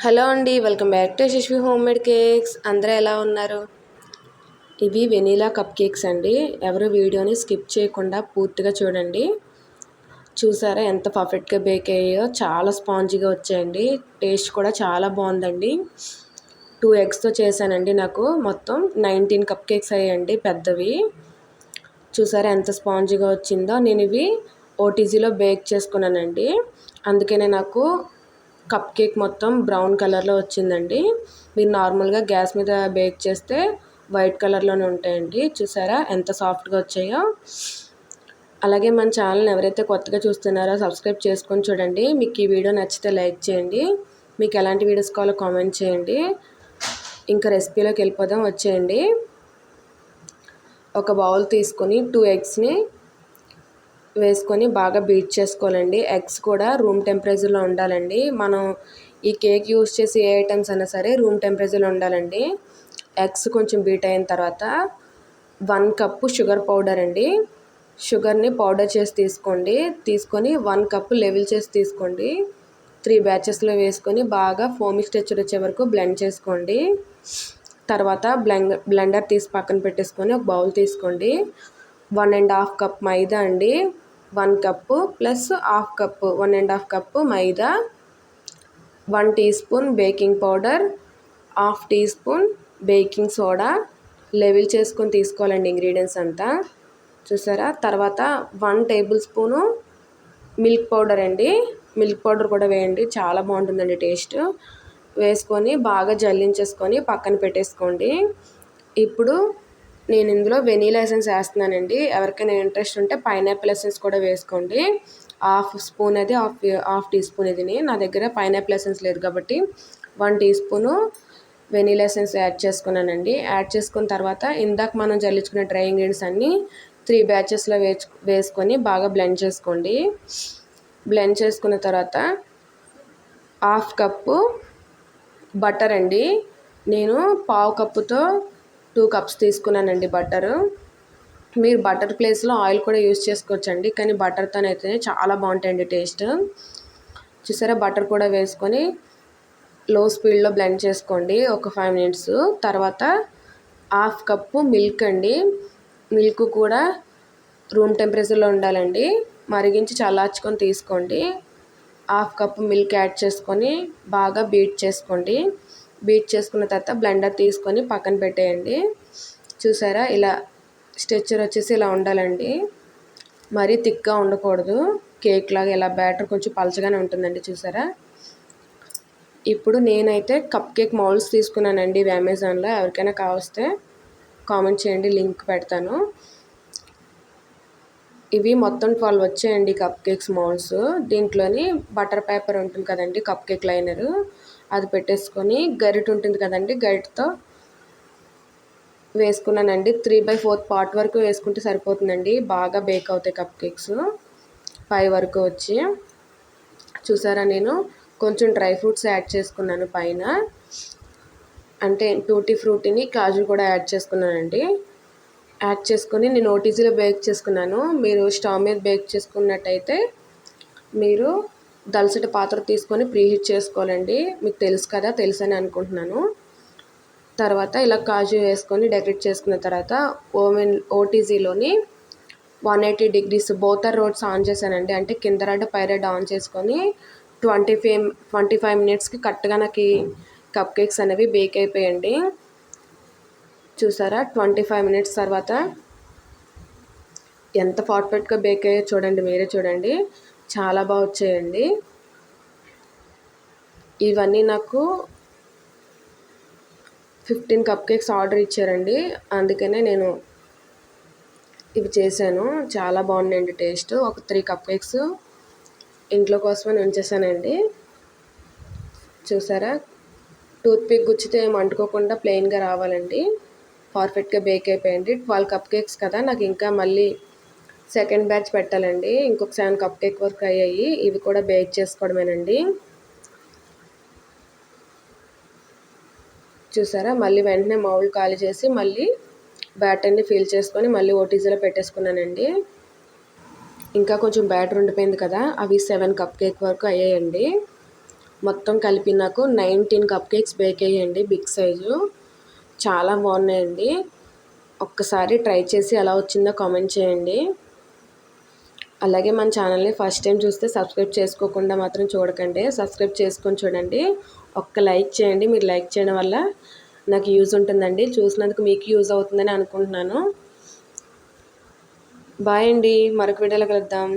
Hello అండి, welcome back to Yashasvi home made cakes. అందరూ ఎలా ఉన్నారు? ఇవి వెనీలా కప్ కేక్స్ అండి. ఎవరు వీడియోని స్కిప్ చేయకుండా పూర్తిగా చూడండి. చూసారా ఎంత పర్ఫెక్ట్గా బేక్ అయ్యాయో? చాలా స్పాంజీగా వచ్చాయండి. టేస్ట్ కూడా చాలా బాగుందండి. 2 ఎగ్స్తో చేశానండి. నాకు మొత్తం 19 కప్ కేక్స్ అయ్యాయండి, పెద్దవి. చూసారా ఎంత స్పాంజీగా వచ్చిందో? నేను ఇవి ఓటీజీలో బేక్ చేసుకున్నానండి. అందుకనే నాకు కప్ కేక్ మొత్తం బ్రౌన్ కలర్లో వచ్చిందండి. మీరు నార్మల్గా గ్యాస్ మీద బేక్ చేస్తే వైట్ కలర్లోనే ఉంటాయండి. చూసారా ఎంత సాఫ్ట్గా వచ్చాయో? అలాగే మన ఛానల్ని ఎవరైతే కొత్తగా చూస్తున్నారో సబ్స్క్రైబ్ చేసుకొని చూడండి. మీకు ఈ వీడియో నచ్చితే లైక్ చేయండి. మీకు ఎలాంటి వీడియోస్ కావాలో కామెంట్ చేయండి. ఇంకా రెసిపీలోకి వెళ్ళిపోదాం, వచ్చేయండి. ఒక బౌల్ తీసుకొని 2 ఎగ్స్ని వేసుకొని బాగా బీట్ చేసుకోవాలండి. ఎగ్స్ కూడా రూమ్ టెంపరేచర్లో ఉండాలండి. మనం ఈ కేక్ యూస్ చేసి ఏ ఐటమ్స్ అయినా సరే రూమ్ టెంపరేచర్లో ఉండాలండి. ఎగ్స్ కొంచెం బీట్ అయిన తర్వాత 1 కప్పు షుగర్ పౌడర్ అండి. షుగర్ని పౌడర్ చేసి తీసుకొని 1 కప్పు లెవెల్ చేసి తీసుకోండి. 3 బ్యాచెస్లో వేసుకొని బాగా ఫోమీ స్ట్రక్చర్ వచ్చే వరకు బ్లెండ్ చేసుకోండి. తర్వాత బ్లెండర్ తీసి పక్కన పెట్టేసుకొని ఒక బౌల్ తీసుకోండి. 1.5 కప్ మైదా అండి. 1 cup plus half cup 1.5 cup మైదా, 1 teaspoon baking powder, half teaspoon baking soda level చేసుకొని తీసుకోవాలండి ఇంగ్రీడియంట్స్ అంతా. చూసారా? తర్వాత 1 టేబుల్ స్పూను మిల్క్ పౌడర్ అండి. మిల్క్ పౌడర్ కూడా వేయండి, చాలా బాగుంటుందండి టేస్ట్. వేసుకొని బాగా జల్లించేసుకొని పక్కన పెట్టేసుకోండి. ఇప్పుడు నేను ఇందులో వెనీలా ఎసెన్స్ వేస్తున్నానండి. ఎవరికైనా ఇంట్రెస్ట్ ఉంటే పైనాపిల్ ఎసెన్స్ కూడా వేసుకోండి. హాఫ్ స్పూన్ అది హాఫ్ టీ స్పూన్ ఇది. నా దగ్గర పైనాపిల్ ఎసెన్స్ లేదు కాబట్టి 1 teaspoon vanilla essence add చేసుకున్నానండి. యాడ్ చేసుకున్న తర్వాత ఇందాక మనం జల్లించుకున్న డ్రై ఇంగ్రీడియంట్స్ అన్నీ 3 బ్యాచెస్లో వేసుకొని బాగా బ్లెండ్ చేసుకోండి. బ్లెండ్ చేసుకున్న తర్వాత హాఫ్ కప్పు బటర్ అండి. నేను పావు కప్పుతో 2 కప్స్ తీసుకున్నానండి బటరు. మీరు బటర్ ప్లేస్లో ఆయిల్ కూడా యూజ్ చేసుకోవచ్చండి, కానీ బటర్తోనైతే చాలా బాగుంటాయండి టేస్ట్. చూసారా? బటర్ కూడా వేసుకొని లో స్పీడ్లో బ్లెండ్ చేసుకోండి ఒక 5 మినిట్స్. తర్వాత హాఫ్ కప్పు మిల్క్ అండి. మిల్క్ కూడా రూమ్ టెంపరేచర్లో ఉండాలండి. మరిగించి చల్లార్చుకొని తీసుకోండి. హాఫ్ కప్పు మిల్క్ యాడ్ చేసుకొని బాగా బీట్ చేసుకోండి. బీట్ చేసుకున్న తర్వాత బ్లెండర్ తీసుకొని పక్కన పెట్టేయండి. చూసారా? ఇలా స్ట్రక్చర్ వచ్చేసి ఇలా ఉండాలండి. మరీ థిక్గా ఉండకూడదు. కేక్ లాగా ఇలా బ్యాటర్ కొంచెం పలచగానే ఉంటుందండి. చూసారా? ఇప్పుడు నేనైతే కప్ కేక్ మౌల్డ్స్ తీసుకున్నానండి ఇవి అమెజాన్లో. ఎవరికైనా కావస్తే కామెంట్ చేయండి, లింక్ పెడతాను. ఇవి మొత్తం 12 వచ్చాయండి కప్ కేక్స్ మౌల్డ్స్. దీంట్లోని బటర్ పేపర్ ఉంటుంది కదండి, కప్ కేక్ లైనరు, అది పెట్టేసుకొని గరిటె ఉంటుంది కదండి, గరిటెతో వేసుకున్నానండి. 3/4 పార్ట్ వరకు వేసుకుంటే సరిపోతుందండి. బాగా బేక్ అవుతాయి కప్ కేక్స్ 5 వరకు వచ్చి. చూసారా? నేను కొంచెం డ్రై ఫ్రూట్స్ యాడ్ చేసుకున్నాను పైన. అంటే టూటీ ఫ్రూటీని, కాజు కూడా యాడ్ చేసుకున్నానండి. యాడ్ చేసుకొని నేను ఓటీజీలో బేక్ చేసుకున్నాను. మీరు స్టవ్ మీద బేక్ చేసుకున్నట్టయితే మీరు దలసటి పాత్ర తీసుకొని ప్రీహీట్ చేసుకోవాలండి. మీకు తెలుసు కదా, తెలుసని అనుకుంటున్నాను. తర్వాత ఇలా కాజు వేసుకొని డెకరేట్ చేసుకున్న తర్వాత ఓటీజీలోని 180 degrees బోత్ రోడ్స్ ఆన్ చేశానండి. అంటే కింద రెడ్ పై రెడ్ ఆన్ చేసుకొని 25 మినిట్స్కి కరెక్ట్గా నాకు కప్ కేక్స్ అనేవి బేక్ అయిపోయాయండి. చూసారా? 25 మినిట్స్ తర్వాత ఎంత పర్ఫెక్ట్గా బేక్ అయ్యో చూడండి, మీరే చూడండి. చాలా బాగా వచ్చాయండి. ఇవన్నీ నాకు 15 కప్ కేక్స్ ఆర్డర్ ఇచ్చారండి, అందుకనే నేను ఇవి చేశాను. చాలా బాగున్నాయండి టేస్ట్. ఒక 3 కప్ కేక్స్ ఇంట్లో కోసమని ఉంచేసానండి. చూసారా? టూత్పిక్ గుచ్చితే ఏం అంటుకోకుండా ప్లెయిన్గా రావాలండి. పర్ఫెక్ట్గా బేక్ అయిపోయింది. 12 కప్ కేక్స్ కదా, నాకు ఇంకా మళ్ళీ సెకండ్ బ్యాచ్ పెట్టాలండి. ఇంకొక 7 కప్ కేక్ వరకు అయ్యాయి. ఇవి కూడా బేక్ చేసుకోవడమేనండి. చూసారా? మళ్ళీ వెంటనే మౌల్డ్ ఖాళీ చేసి మళ్ళీ బ్యాటర్ని ఫిల్ చేసుకొని మళ్ళీ ఓటీజీలో పెట్టేసుకున్నానండి. ఇంకా కొంచెం బ్యాటర్ ఉండిపోయింది కదా, అవి 7 కప్ కేక్ వరకు అయ్యాయండి. మొత్తం కలిపి నాకు 19 కప్ కేక్స్ బేక్ అయ్యాయండి, బిగ్ సైజు. చాలా బాగున్నాయండి. ఒక్కసారి ట్రై చేసి ఎలా వచ్చిందో కామెంట్ చేయండి. అలాగే మన ఛానల్ని ఫస్ట్ టైం చూస్తే సబ్స్క్రైబ్ చేసుకోకుండా మాత్రం చూడకండి, సబ్స్క్రైబ్ చేసుకొని చూడండి. ఒక్క లైక్ చేయండి, మీరు లైక్ చేయడం వల్ల నాకు యూజ్ ఉంటుందండి. చూసినందుకు మీకు యూజ్ అవుతుందని అనుకుంటున్నాను. బాయ్ అండి, మరొక వీడియోలో కలుద్దాం.